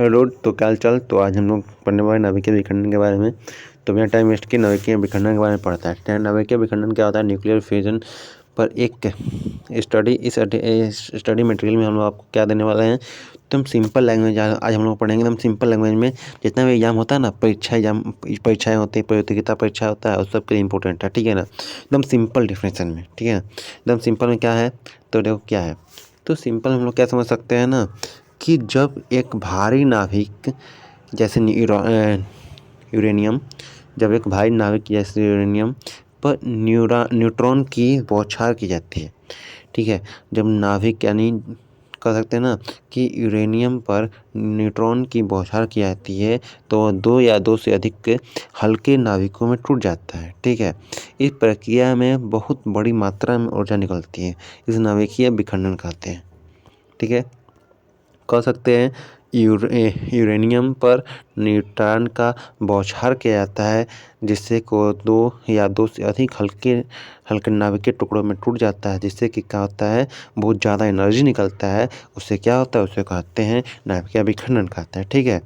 Hello, तो क्या हाल चाल। तो आज हम लोग पढ़ने वाले नाभिकीय विखंडन के बारे में। तो बिना टाइम वेस्ट किए नाभिकीय विखंडन के बारे में पढ़ता है। नाभिकीय विखंडन क्या होता है? न्यूक्लियर फ्यूजन पर एक स्टडी। इस स्टडी मटेरियल में हम लोग आपको क्या देने वाले हैं, एकदम सिंपल लैंग्वेज आज हम लोग पढ़ेंगे। एकदम सिंपल लैंग्वेज में जितना भी एग्जाम होता है ना, परीक्षाएँ होती है, प्रतियोगिता परीक्षा होता है, उस सब के लिए इंपॉर्टेंट है, ठीक है ना। एकदम सिंपल डिफिनेशन में, ठीक है। एकदम सिंपल में क्या है, तो देखो क्या है। तो सिंपल हम लोग क्या समझ सकते हैं ना, कि जब एक भारी नाभिक जैसे यूरेनियम, जब एक भारी नाभिक जैसे यूरेनियम पर न्यूट्रॉन की बौछार की जाती है, ठीक है। जब नाभिक यानी कह सकते हैं ना कि यूरेनियम पर न्यूट्रॉन की बौछार की जाती है, तो दो या दो से अधिक के हल्के नाभिकों में टूट जाता है, ठीक है। इस प्रक्रिया में बहुत बड़ी मात्रा में ऊर्जा निकलती है। इस नाभिकीय विखंडन कहते हैं, ठीक है। कह सकते हैं यूरेनियम पर न्यूट्रॉन का बौछार किया जाता है, जिससे को दो या दो से अधिक हल्के नाभिकीय टुकड़ों में टूट जाता है, जिससे कि क्या होता है, बहुत ज़्यादा एनर्जी निकलता है। उससे क्या होता है, उसे कहते हैं नाभिकीय विखंडन कहते हैं, ठीक है।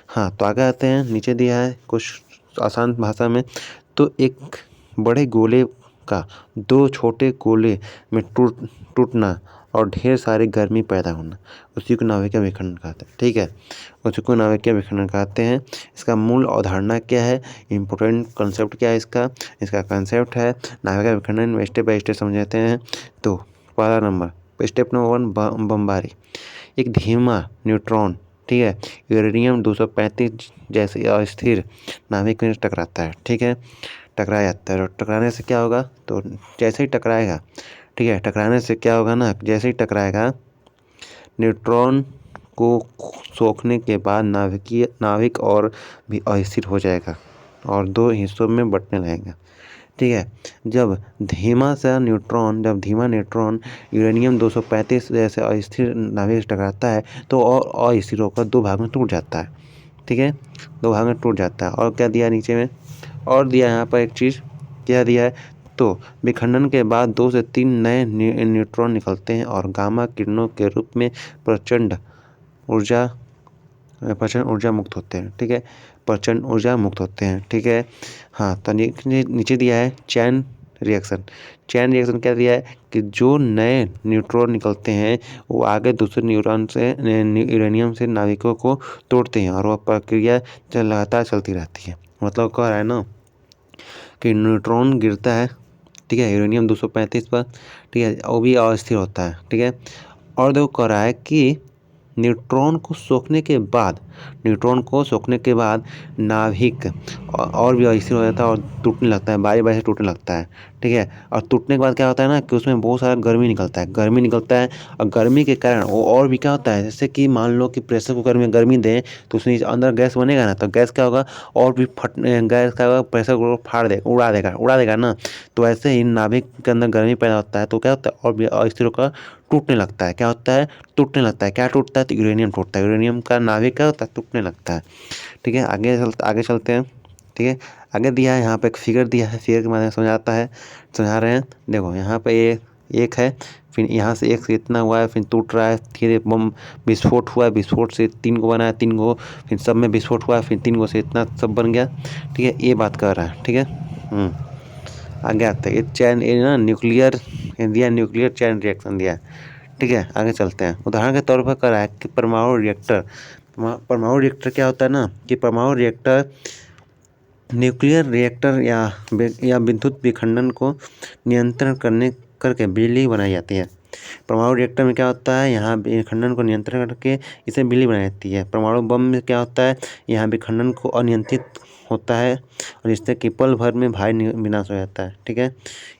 हाँ, तो आगे आते हैं। नीचे दिया है कुछ आसान भाषा में। तो एक बड़े गोले का दो छोटे गोले में टूटना और ढेर सारी गर्मी पैदा होना, उसी को नाभिकीय विखंडन कहते हैं, ठीक है। उसी को नाभिकीय विखंडन कहते हैं। इसका मूल अवधारणा क्या है, इम्पोर्टेंट कॉन्सेप्ट क्या है इसका कॉन्सेप्ट है नाभिकीय विखंडन में स्टेप बाय स्टेप समझाते हैं। तो पहला नंबर, स्टेप नंबर 1, बमबारी। एक धीमा न्यूट्रॉन, ठीक है, यूरेनियम 235 जैसे अस्थिर नाभिक में टकराता है, ठीक है। टकराया जाता है, और टकराने से क्या होगा, तो जैसे ही टकराएगा, ठीक है, टकराने से क्या होगा ना, जैसे ही टकराएगा न्यूट्रॉन को सोखने के बाद नाभिक और भी अस्थिर हो जाएगा और दो हिस्सों में बंटने लगेगा, ठीक है। जब जब धीमा न्यूट्रॉन यूरेनियम 235 जैसे अस्थिर नाभिक से टकराता है, तो और अस्थिर होकर दो भाग में टूट जाता है, ठीक है। दो भाग में टूट जाता है। और क्या दिया नीचे में, और दिया यहाँ पर एक चीज़, क्या दिया है, तो विखंडन के बाद 2 से 3 नए न्यूट्रॉन निकलते हैं और गामा किरणों के रूप में प्रचंड ऊर्जा मुक्त होते हैं, ठीक है। प्रचंड ऊर्जा मुक्त होते हैं, ठीक है। हाँ, तो नीचे दिया है चैन रिएक्शन। चैन रिएक्शन क्या दिया है, कि जो नए न्यूट्रॉन निकलते हैं वो आगे दूसरे यूरेनियम से नाभिकों को तोड़ते हैं, और वह प्रक्रिया लगातार चलती रहती है। मतलब कह रहा है ना कि न्यूट्रॉन गिरता है, ठीक है, यूरेनियम 235 पर, ठीक है, वो भी अस्थिर होता है, ठीक है। और देखो कह रहा है कि न्यूट्रॉन को सोखने के बाद नाभिक और भी अस्थिर हो जाता है और टूटने लगता है, बारी बारी से टूटने लगता है, ठीक है। और टूटने के बाद क्या होता है ना, कि उसमें बहुत सारा गर्मी निकलता है। और गर्मी के कारण वो और भी क्या होता है, जैसे कि मान लो कि प्रेशर कुकर में गर्मी दें, तो उसमें अंदर गैस बनेगा ना, तो गैस क्या होगा, और भी गैस क्या होगा, प्रेशर कुकर फाड़ देगा, उड़ा देगा ना। तो ऐसे ही नाभिक के अंदर गर्मी पैदा होता है, तो क्या होता है, और भी अस्थिर होकर टूटने लगता है। क्या होता है, टूटने लगता है। क्या टूटता है, तो यूरेनियम टूटता है। यूरेनियम का नाभिक क्या होता है, टूटने लगता है, ठीक है। आगे चलते हैं, ठीक है। आगे दिया है, यहाँ पे एक फिगर दिया है, फिगर के माध्यम से समझा रहे हैं। देखो यहाँ पे ये एक है, फिर यहाँ से एक से इतना हुआ है, फिर टूट रहा है, फिर बम विस्फोट हुआ है, विस्फोट से 3 को बना है, 3 को, फिर सब में विस्फोट हुआ है, फिर 3 को से इतना सब बन गया, ठीक है। ये बात कर रहा है, ठीक है। आगे आते हैं, ये ना न्यूक्लियर चैन रिएक्शन दिया है, ठीक है। आगे चलते हैं। उदाहरण के तौर पर कह रहा है कि परमाणु रिएक्टर क्या होता है ना, कि परमाणु रिएक्टर न्यूक्लियर रिएक्टर या विद्युत विखंडन को नियंत्रण करके बिजली बनाई जाती है। परमाणु रिएक्टर में क्या होता है, यहाँ विखंडन को नियंत्रण करके इसे बिजली बनाई जाती है। परमाणु बम में क्या होता है, यहाँ विखंडन को अनियंत्रित होता है और इससे कि पल भर में भारी विनाश हो जाता है, ठीक है।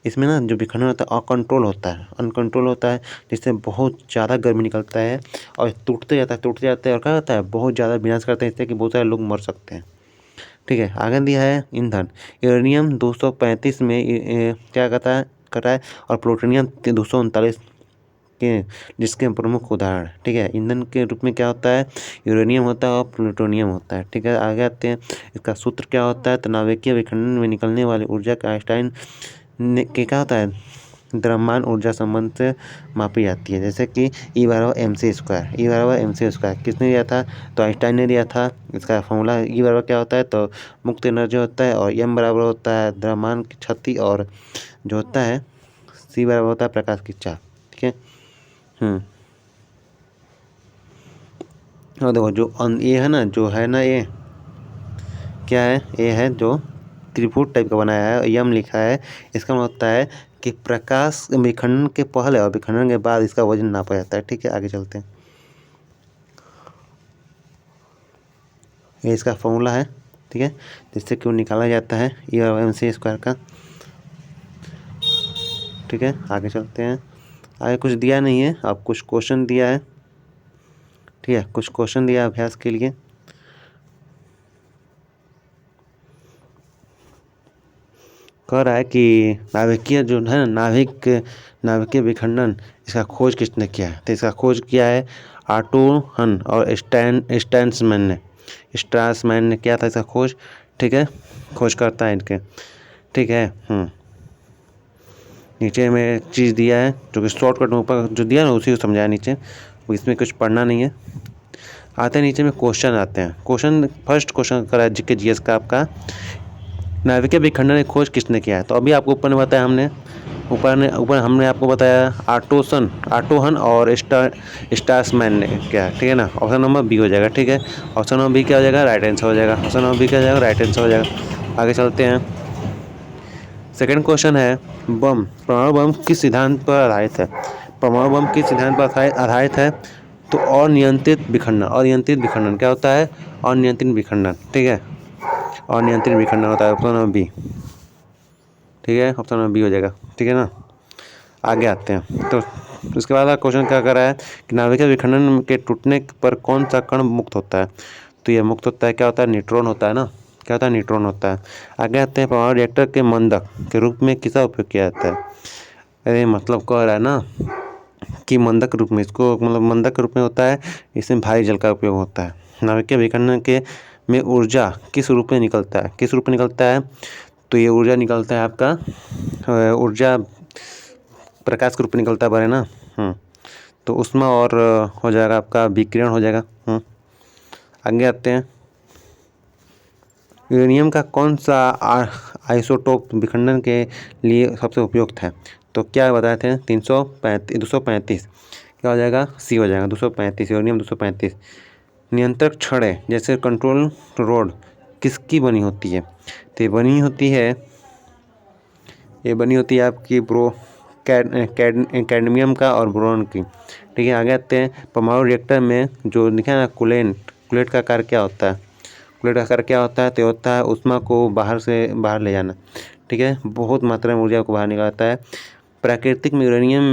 इसमें ना जो विखंडन होता है अनकंट्रोल होता है, जिससे बहुत ज़्यादा गर्मी निकलता है और टूटते जाता है, और क्या होता है, बहुत ज़्यादा विनाश करते हैं, इससे कि बहुत सारे लोग मर सकते हैं, ठीक है। आगे दिया है ईंधन। यूरेनियम 235 में क्या करता है और प्लूटोनियम 239 के, जिसके प्रमुख उदाहरण, ठीक है। ईंधन के रूप में क्या होता है, यूरेनियम होता है और प्लूटोनियम होता है, ठीक है। आगे आते हैं, इसका सूत्र क्या होता है, तो नाभिकीय विखंडन में निकलने वाली ऊर्जा का आइंस्टाइन ने के क्या होता है, द्रव्यमान ऊर्जा संबंध से मापी जाती है। जैसे कि E = mc²। किसने दिया था? तो आइंस्टाइन ने दिया था। इसका फॉर्मूला E क्या होता है? तो मुक्त एनर्जी होता है, और m बराबर होता है द्रव्यमान की क्षति, और जो होता है c बराबर होता है प्रकाश की चाल। ठीक है। और देखो जो ये है ना, जो है ना, ये क्या है? ये है जो त्रिभुज टाइप का बनाया है, यम लिखा है। इसका मतलब होता है कि प्रकाश विखंडन के पहले और विखंडन के बाद इसका वजन नापा जाता है। ठीक है, आगे चलते हैं। ये इसका फॉर्मूला है। ठीक है, जिससे कि वो निकाला जाता है E/mc² का। ठीक है, आगे चलते हैं। आगे कुछ दिया नहीं है, अब कुछ क्वेश्चन दिया है। ठीक है, कुछ क्वेश्चन दिया अभ्यास के लिए। कह रहा है कि नाभिकीय जो है ना, नाभिकीय विखंडन, इसका खोज किसने किया है? तो इसका खोज किया है आर्टो हन और स्ट्रासमैन ने किया था इसका खोज। ठीक है, खोज करता है इनके। ठीक है। नीचे में एक चीज़ दिया है जो कि शॉर्टकट में ऊपर जो दिया ना उसी को समझाया नीचे, इसमें कुछ पढ़ना नहीं है। आते हैं नीचे में क्वेश्चन आते हैं। फर्स्ट क्वेश्चन करा जीके जीएस का आपका, नाभिकीय विखंडन की खोज किसने किया है? तो अभी आपको ऊपर ने बताया हमने, ऊपर हमने आपको बताया आर्टोहन और स्ट्रासमैन ने किया। ठीक है ना, ऑप्शन नंबर बी हो जाएगा। ठीक है, ऑप्शन नंबर बी क्या हो जाएगा? राइट आंसर हो जाएगा। ऑप्शन नंबर बी क्या हो जाएगा? राइट आंसर हो जाएगा। आगे चलते हैं। सेकंड क्वेश्चन है, परमाणु बम किस सिद्धांत पर आधारित है? परमाणु बम किस सिद्धांत पर आधारित है? तो अनियंत्रित विखंडन क्या होता है? अनियंत्रित विखंडन। ठीक है, अनियंत्रित विखंडन होता है। Option number B. ठीक है, ऑप्शन नंबर बी हो जाएगा। ठीक है ना, आगे आते हैं। तो उसके बाद क्वेश्चन क्या कर रहा है कि नाभिकीय विखंडन के टूटने पर कौन सा कण मुक्त होता है? तो ये मुक्त होता है, क्या होता है? न्यूट्रॉन होता है ना। क्या होता है? न्यूट्रॉन होता है। आगे आते हैं, परमाणु रिएक्टर के मंदक के रूप में किसका उपयोग किया जाता है? अरे मतलब कह रहा है ना कि मंदक रूप में, इसको मतलब मंदक रूप में होता है, इसमें भारी जल का उपयोग होता है। नाभिकीय विखंडन के में ऊर्जा किस रूप में निकलता है? तो ये ऊर्जा निकलता है आपका ऊर्जा प्रकाश के रूप में निकलता है बारे ना। तो उसमें और हो जाएगा आपका विकिरण हो जाएगा। आगे आते हैं, यूरेनियम का कौन सा आइसोटोप विखंडन के लिए सबसे उपयुक्त है? तो क्या बताए थे? 235। क्या हो जाएगा? सी हो जाएगा, 235, यूरेनियम 235। नियंत्रक छड़ें जैसे कंट्रोल रोड किसकी बनी होती है? तो ये बनी होती है आपकी कैडमियम का और बोरॉन की। ठीक है, आगे आते हैं, परमाणु रिएक्टर में जो लिखा है ना कुलेट का कार्य क्या होता है? कुलेट का कार्य क्या होता है? तो होता है ऊष्मा को बाहर ले जाना। ठीक है, बहुत मात्रा में ऊर्जा को बाहर निकालता है। प्राकृतिक में यूरेनियम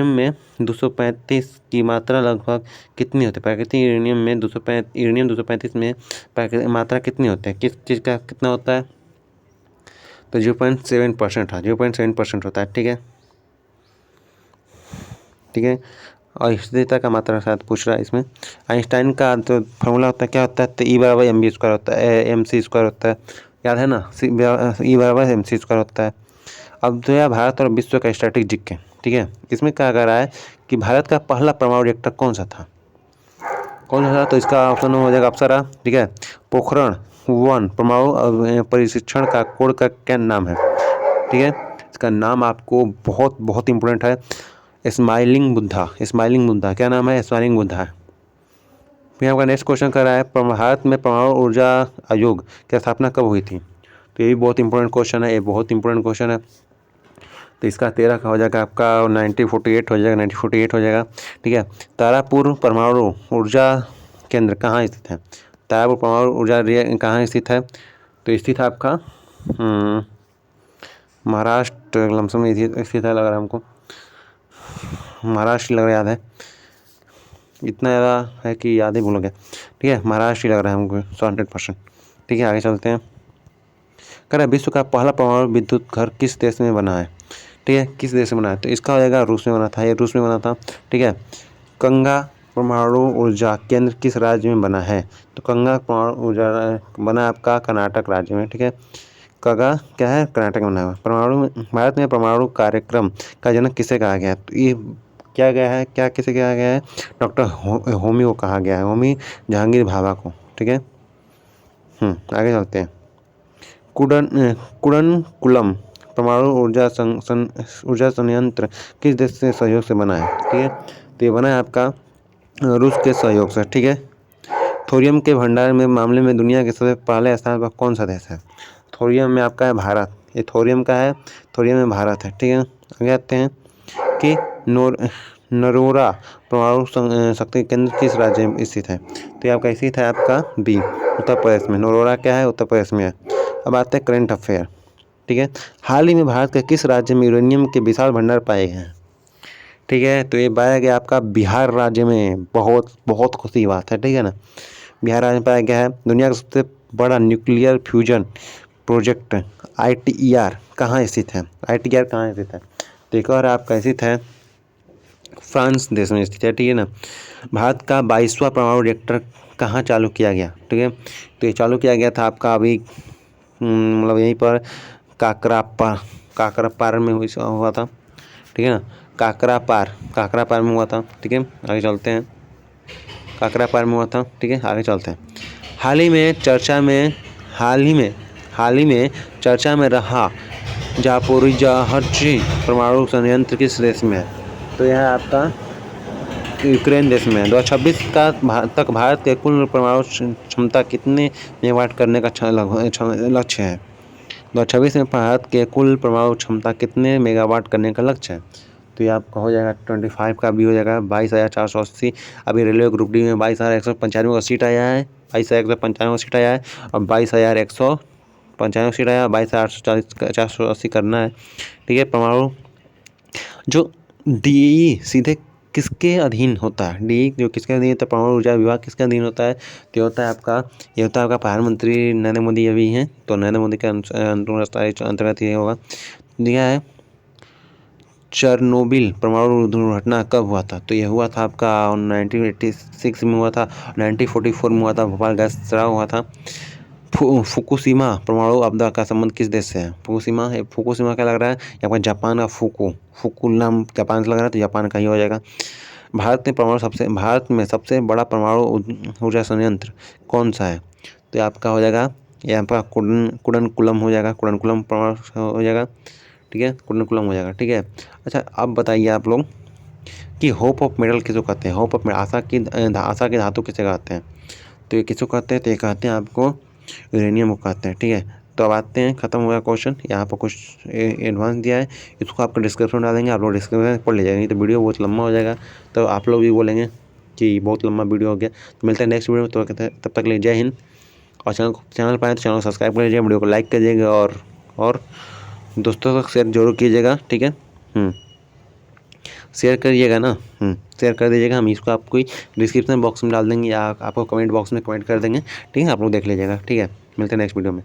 में 235 की मात्रा लगभग कितनी होती है? प्राकृतिक यूरेनियम 235 में मात्रा कितनी होती है? किस चीज़ का कितना होता है? तो 0.7% है, 0.7% होता है। ठीक है, और स्थिरता का मात्रा शायद पूछ रहा है इसमें। आइंस्टाइन का जो फॉर्मूला होता है क्या होता है? तो E/mc² होता है, mc² होता है, याद है ना, E/mc² होता है। अब जो है भारत और विश्व का स्ट्रैटेजिक है। ठीक है, इसमें क्या कर रहा है कि भारत का पहला परमाणु रिएक्टर कौन सा था? तो इसका ऑप्शन हो जाएगा अप्सरा। ठीक है, पोखरण-1 परमाणु परीक्षण का कोड का क्या नाम है? ठीक है, इसका नाम आपको बहुत इंपॉर्टेंट है, स्माइलिंग बुद्धा। क्या नाम है? स्माइलिंग बुद्धा। फिर आपका नेक्स्ट क्वेश्चन कर रहा है, भारत में परमाणु ऊर्जा आयोग की स्थापना कब हुई थी? तो ये भी बहुत इंपॉर्टेंट क्वेश्चन है। तो इसका 13 का हो जाएगा आपका 1948 हो जाएगा। ठीक है, तारापुर परमाणु ऊर्जा केंद्र कहाँ स्थित है? तारापुर परमाणु ऊर्जा कहाँ स्थित है? तो स्थित है आपका महाराष्ट्र लमसम में स्थित है, लग रहा है हमको महाराष्ट्र लग रहा, याद है, इतना ज़्यादा है कि याद ही भूल गया। ठीक है, महाराष्ट्र लग रहा है हमको 100%। ठीक है, आगे चलते हैं। कह रहा है विश्व का पहला परमाणु विद्युत घर किस देश में बना है? ठीक है, किस देश में बना है? तो इसका हो जाएगा रूस में बना था। ठीक है, कंगा परमाणु ऊर्जा केंद्र किस राज्य में बना है? तो कंगा परमाणु ऊर्जा बना आपका कर्नाटक राज्य में। ठीक है, का क्या है, कर्नाटक में बना हुआ। भारत में परमाणु कार्यक्रम का जनक किसे कहा गया है? तो ये क्या गया है, क्या किसे कहा गया है? डॉक्टर होमी को कहा गया है, होमी जहांगीर भाभा को। ठीक है, आगे चलते हैं। कुडनकुलम परमाणु ऊर्जा संयंत्र किस देश से सहयोग से बना है? ठीक है, तो ये बना है आपका रूस के सहयोग से। ठीक है, थोरियम के भंडार में मामले में दुनिया के सबसे पहले स्थान पर कौन सा देश है? थोरियम में आपका है भारत। ये थोरियम का है, थोरियम में भारत है। ठीक है, आगे आते हैं कि नरोरा परमाणु शक्ति केंद्र किस राज्य में स्थित है? तो ये आपका स्थित है आपका बी, उत्तर प्रदेश में। नरोरा क्या है, उत्तर प्रदेश में है। अब आते हैं करंट अफेयर। ठीक है, हाल ही में भारत के किस राज्य में यूरेनियम के विशाल भंडार पाए गए हैं? ठीक है, तो ये पाया गया आपका बिहार राज्य में। बहुत बहुत खुशी की बात है। ठीक है ना, बिहार राज्य में पाया गया है। दुनिया का सबसे बड़ा न्यूक्लियर फ्यूजन प्रोजेक्ट ITER कहाँ स्थित है? ITER कहाँ स्थित है? तो एक और आपका स्थित है फ्रांस देश में स्थित है। ठीक है ना, भारत का 22वां परमाणु रिएक्टर कहाँ चालू किया गया? ठीक है, तो ये चालू किया गया था आपका अभी मतलब यहीं पर काकरापार में हुआ था। ठीक है ना, काकरापार में हुआ था। ठीक है, आगे चलते हैं। काकरापार में हुआ था। ठीक है, आगे चलते हैं। हाल ही में चर्चा में रहा जापोरिजाहजी परमाणु संयंत्र किस देश में है? तो यह आपका यूक्रेन देश में है। 2026 तक भारत के कुल परमाणु क्षमता कितने मेगावाट करने का लक्ष्य है? 2026 में भारत के कुल परमाणु क्षमता कितने मेगावाट करने का लक्ष्य है? तो ये आपका हो जाएगा 25 का भी हो जाएगा 22,480। अभी रेलवे ग्रुप डी में 22,195 का सीट आया है, 22,195 सीट आया है और 22,195 सीट आया, 22,480 करना है। ठीक है, परमाणु जो DEE सीधे किसके अधीन होता है? DEE जो किसके अधीन होता है? परमाणु ऊर्जा विभाग किसके अधीन होता है? तो होता है आपका प्रधानमंत्री नरेंद्र मोदी अभी हैं, तो नरेंद्र मोदी के अंतर्गत ये होगा। दिया है चेरनोबिल परमाणु दुर्घटना कब हुआ था? तो ये हुआ था आपका 1986 में हुआ था, 1944 में हुआ था, भोपाल गैस चढ़ाव हुआ था। फुकुशिमा परमाणु आपदा का संबंध किस देश से है? फुकुशिमा क्या लग रहा है? यहाँ पर जापान का फुकुनाम जापान से लग रहा है, तो जापान का ही हो जाएगा। भारत में सबसे बड़ा परमाणु ऊर्जा संयंत्र कौन सा है? तो आपका हो जाएगा यहाँ पर कुडनकुलम हो जाएगा, कुडनकुलम परमाणु हो जाएगा। ठीक है, कुडनकुलम हो जाएगा। ठीक है, अच्छा अब बताइए आप लोग कि होप ऑफ मेडल किसको कहते हैं? होप ऑफ मेडल आशा की धातु किसे कहते हैं? तो ये किसको कहते हैं? तो ये कहते हैं आपको यूरेनियम को कहते हैं। ठीक है, तो अब आते हैं, खत्म हो गया क्वेश्चन। यहाँ पर कुछ एडवांस दिया है, इसको आपको डिस्क्रिप्शन डालेंगे, आप लोग डिस्क्रिप्शन पढ़ लीजिएगा, नहीं तो वीडियो बहुत लंबा हो जाएगा, तो आप लोग भी बोलेंगे कि बहुत लंबा वीडियो हो गया। तो मिलते हैं नेक्स्ट वीडियो में, तो कहते हैं तब तक ले जय हिंद। और चैनल पर आए तो चैनल को सब्सक्राइब कर लीजिए, वीडियो को लाइक करिएगा और दोस्तों तक शेयर जरूर कीजिएगा। ठीक है, शेयर करिएगा ना, शेयर कर दीजिएगा। हम इसको आपको डिस्क्रिप्शन बॉक्स में डाल देंगे या आपको कमेंट बॉक्स में कमेंट कर देंगे। ठीक है, आप लोग देख लीजिएगा। ठीक है, मिलते हैं नेक्स्ट वीडियो में।